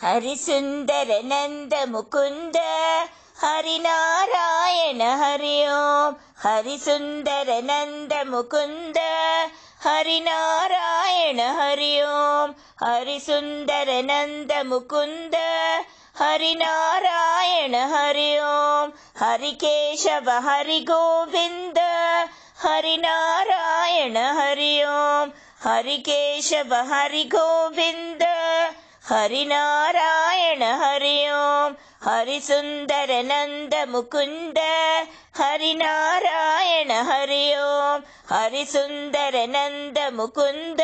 हरिसुन्दर नन्द मुकुन्द हरिनारायण हरि ओम् हरिसुन्दर नन्द मुकुन्द हरिनारायण हरि ओम् हरिसुन्दर नन्द मुकुन्द हरिनारायण हरि ओम् हरिकेशव हरि गोविन्द हरिनारायण हरि ओम् हरिकेशव हरि गोविन्द हरिनारायण हरि ओम् हरिसुन्दर नन्द मुकुन्द हरिनारायण हरि ओम् हरिसुन्दर नन्द मुकुन्द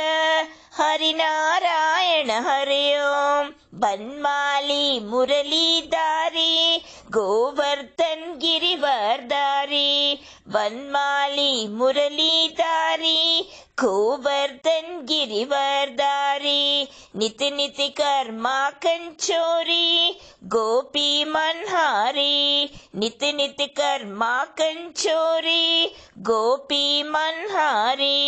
हरिनारायण हरि ओम् वनमाली मुरलीधारी गोवर्धन गिरिवरधारी वनमाली मुरलीधारी गोवर्धन गिरिवरधारी नित नित कर्मा कंचोरी गोपी मनहारी नित नित कर्मा कंचोरी गोपी मनहारी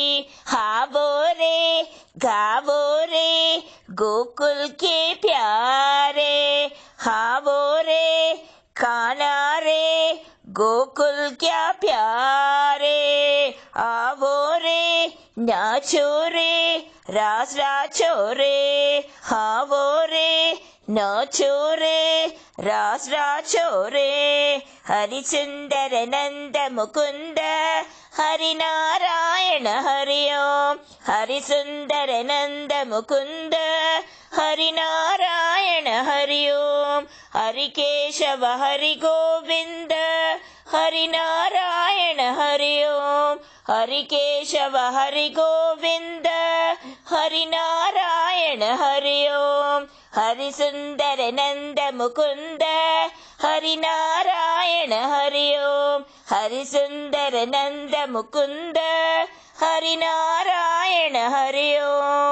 हावो रे गावो रे गोकुल के प्यारे हावो रे खाना रे गोकुल क्या प्यारे आवो रे नाचो रे रास राचो रे हावो रे नाचो रे रास राचो रे हरिसुन्दर नन्द मुकुन्द हरिनारायण हरि ओम् हरिसुन्दर नन्द मुकुन्द हरिनारायण हरि ओम् हरिकेशव हरि गोविन्द हरिनारायण हरि ओम् हरिकेशव हरि गोविन्द हरिनारायण हरि ओम् हरिसुन्दर नन्द मुकुन्द हरिनारायण हरि ओम् हरिसुन्दर नन्द मुकुन्द हरिनारायण हरि ओम्।